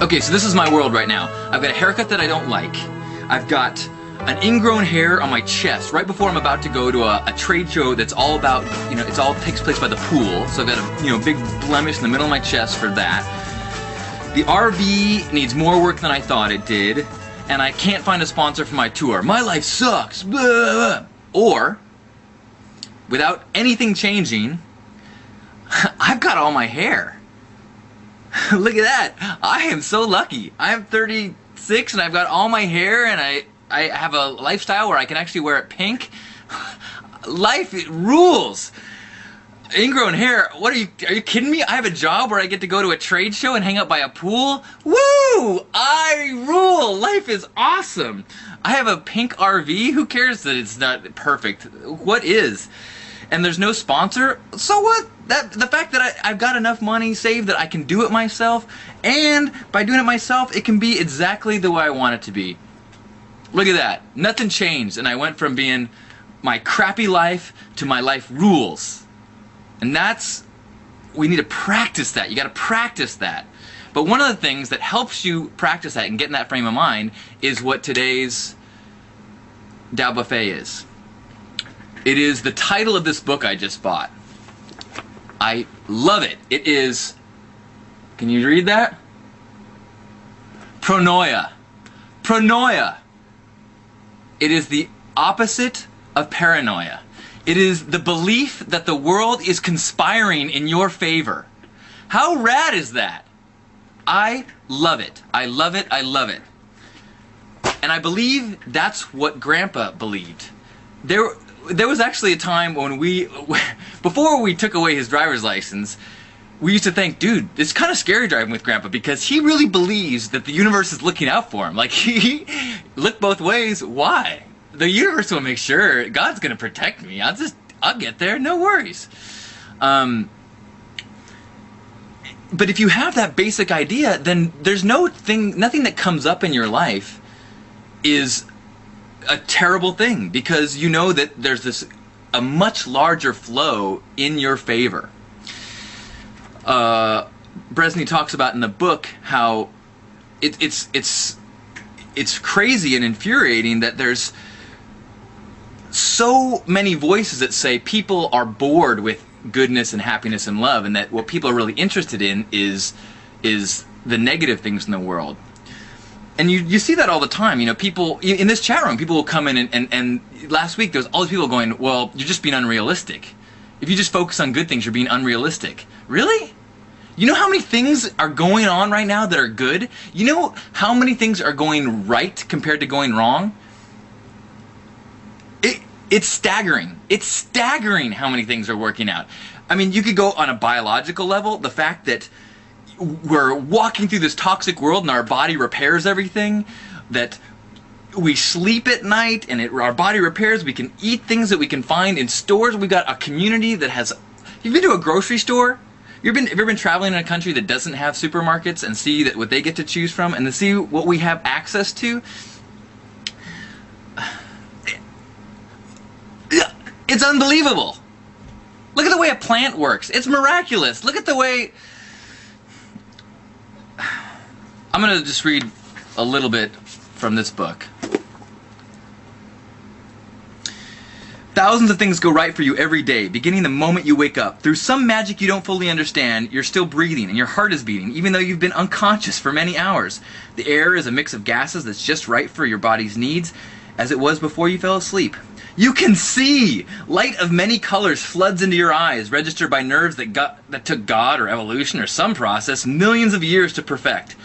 Okay, so this is my world right now. I've got a haircut that I don't like. I've got an ingrown hair on my chest right before I'm about to go to a trade show that's all about, it's all takes place by the pool. So I've got a, big blemish in the middle of my chest for that. The RV needs more work than I thought it did, and I can't find a sponsor for my tour. My life sucks. Blah, blah. Or, without anything changing, I've got all my hair. Look at that. I am so lucky. I'm 36 and I've got all my hair, and I have a lifestyle where I can actually wear it pink. Life, it rules. Ingrown hair, are you kidding me? I have a job where I get to go to a trade show and hang out by a pool. Woo! I rule. Life is awesome. I have a pink RV. Who cares that it's not perfect? What is? And there's no sponsor, so what? The fact that I've got enough money saved that I can do it myself, and by doing it myself, it can be exactly the way I want it to be. Look at that. Nothing changed, and I went from being my crappy life to my life rules. And we need to practice that. You got to practice that. But one of the things that helps you practice that and get in that frame of mind is what today's Tao Buffet is. It is the title of this book I just bought. I love it. It is, can you read that? PRONOIA. PRONOIA. It is the opposite of paranoia. It is the belief that the world is conspiring in your favor. How rad is that? I love it. I love it. I love it. And I believe that's what Grandpa believed. There was actually a time when before we took away his driver's license, we used to think, dude, it's kind of scary driving with Grandpa because he really believes that the universe is looking out for him. Like, he look both ways. Why? The universe will make sure. God's going to protect me. I'll get there. No worries. But if you have that basic idea, then there's nothing that comes up in your life is a terrible thing, because you know that there's a much larger flow in your favor. Brezney talks about in the book how it's crazy and infuriating that there's so many voices that say people are bored with goodness and happiness and love, and that what people are really interested in is the negative things in the world. And you see that all the time. People in this chat room, people will come in and last week there was all these people going, well, you're just being unrealistic. If you just focus on good things, you're being unrealistic. Really? You know how many things are going on right now that are good? You know how many things are going right compared to going wrong? It's staggering. It's staggering how many things are working out. I mean, you could go on a biological level. The fact that we're walking through this toxic world and our body repairs everything, that we sleep at night and our body repairs, we can eat things that we can find in stores. We've got a community that has... You've been to a grocery store? Have you ever been traveling in a country that doesn't have supermarkets and see what they get to choose from and to see what we have access to? It's unbelievable. Look at the way a plant works. It's miraculous. Look at the way... I'm going to just read a little bit from this book. Thousands of things go right for you every day, beginning the moment you wake up. Through some magic you don't fully understand, you're still breathing and your heart is beating, even though you've been unconscious for many hours. The air is a mix of gases that's just right for your body's needs, as it was before you fell asleep. You can see! Light of many colors floods into your eyes, registered by nerves that took God or evolution or some process millions of years to perfect.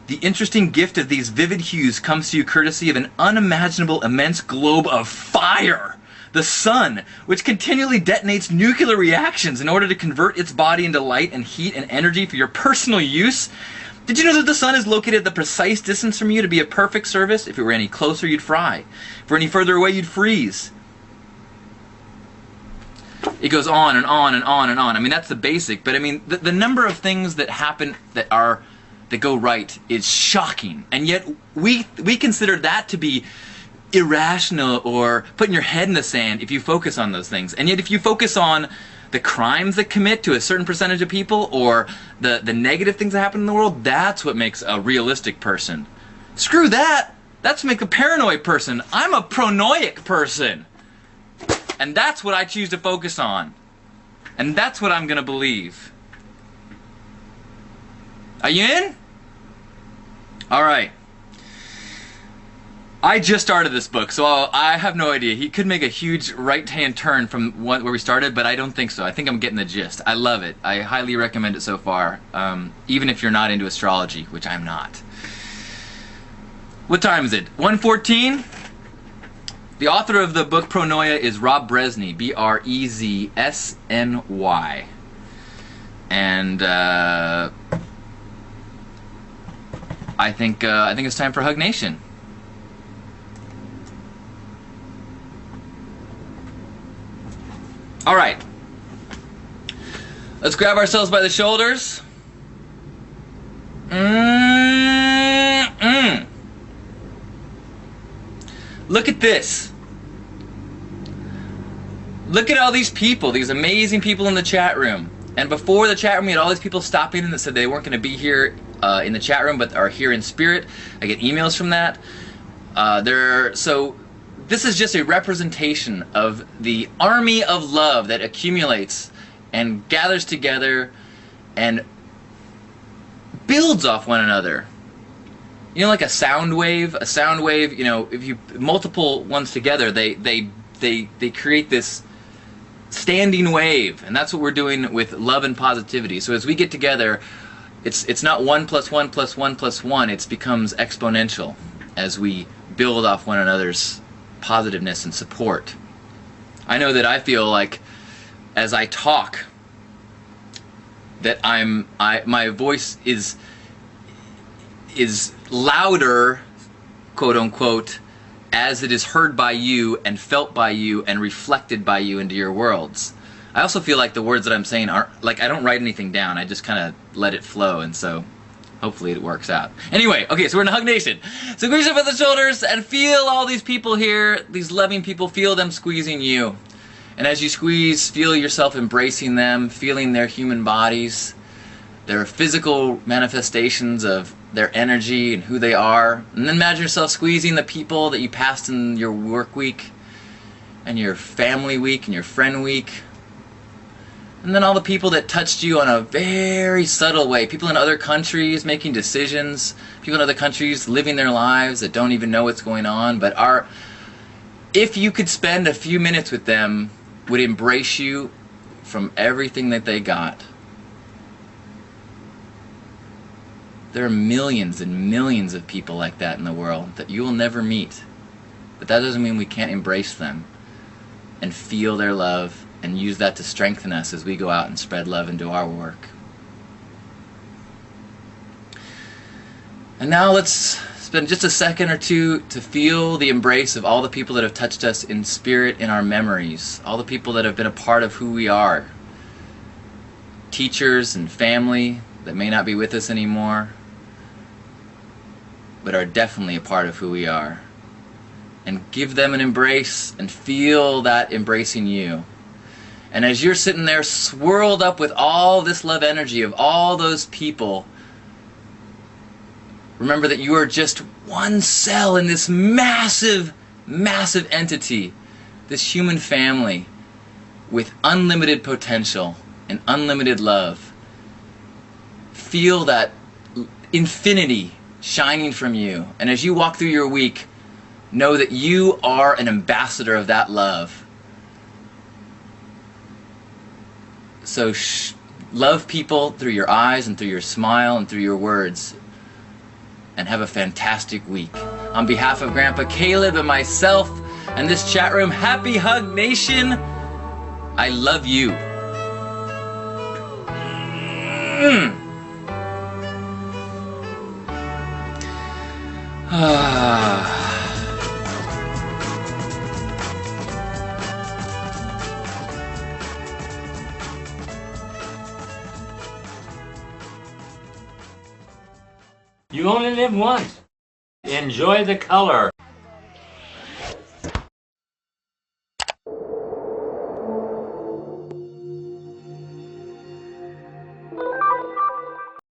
The interesting gift of these vivid hues comes to you courtesy of an unimaginable immense globe of fire. The sun, which continually detonates nuclear reactions in order to convert its body into light and heat and energy for your personal use. Did you know that the sun is located at the precise distance from you to be a perfect service? If it were any closer, you'd fry. If it were any further away, you'd freeze. It goes on and on and on and on. I mean, that's the basic, but I mean, the number of things that happen that go right is shocking. And yet, we consider that to be irrational or putting your head in the sand if you focus on those things. And yet, if you focus on the crimes that commit to a certain percentage of people, or the negative things that happen in the world, that's what makes a realistic person. Screw that! That's what makes a paranoid person. I'm a pronoic person. And that's what I choose to focus on. And that's what I'm gonna believe. Are you in? Alright. I just started this book, so I have no idea. He could make a huge right-hand turn from where we started, but I don't think so. I think I'm getting the gist. I love it. I highly recommend it so far, even if you're not into astrology, which I'm not. What time is it? 1:14? The author of the book PRONOIA is Rob Brezney, B-R-E-Z-S-N-Y. And I think it's time for HugNation. All right. Let's grab ourselves by the shoulders. Look at this. Look at all these people, these amazing people in the chat room. And before the chat room, we had all these people stopping in that said they weren't going to be here in the chat room, but are here in spirit. I get emails from that. So this is just a representation of the army of love that accumulates and gathers together and builds off one another. You know, like a sound wave. A sound wave, you know, if you multiple ones together, they create this standing wave, and that's what we're doing with love and positivity. So as we get together, it's not 1 + 1 + 1 + 1. It becomes exponential as we build off one another's positiveness and support. I know that I feel like as I talk, that my voice is louder, quote unquote, as it is heard by you and felt by you and reflected by you into your worlds. I also feel like the words that I'm saying aren't, like, I don't write anything down, I just kind of let it flow, and so hopefully it works out. Anyway, okay, so we're in HugNation. So squeeze up at the shoulders and feel all these people here, these loving people, feel them squeezing you. And as you squeeze, feel yourself embracing them, feeling their human bodies, their physical manifestations of their energy and who they are. And then imagine yourself squeezing the people that you passed in your work week and your family week and your friend week. And then all the people that touched you on a very subtle way. People in other countries making decisions. People in other countries living their lives that don't even know what's going on, but are, if you could spend a few minutes with them, would embrace you from everything that they got. There are millions and millions of people like that in the world that you will never meet. But that doesn't mean we can't embrace them and feel their love and use that to strengthen us as we go out and spread love and do our work. And now let's spend just a second or two to feel the embrace of all the people that have touched us in spirit, in our memories, all the people that have been a part of who we are. Teachers and family that may not be with us anymore, but are definitely a part of who we are. And give them an embrace and feel that embracing you. And as you're sitting there swirled up with all this love energy of all those people, remember that you are just one cell in this massive, massive entity, this human family with unlimited potential and unlimited love. Feel that infinity shining from you. And as you walk through your week, know that you are an ambassador of that love. So love people through your eyes and through your smile and through your words. And have a fantastic week. On behalf of Grandpa Caleb and myself and this chat room, happy HugNation. I love you. You only live once. Enjoy the color.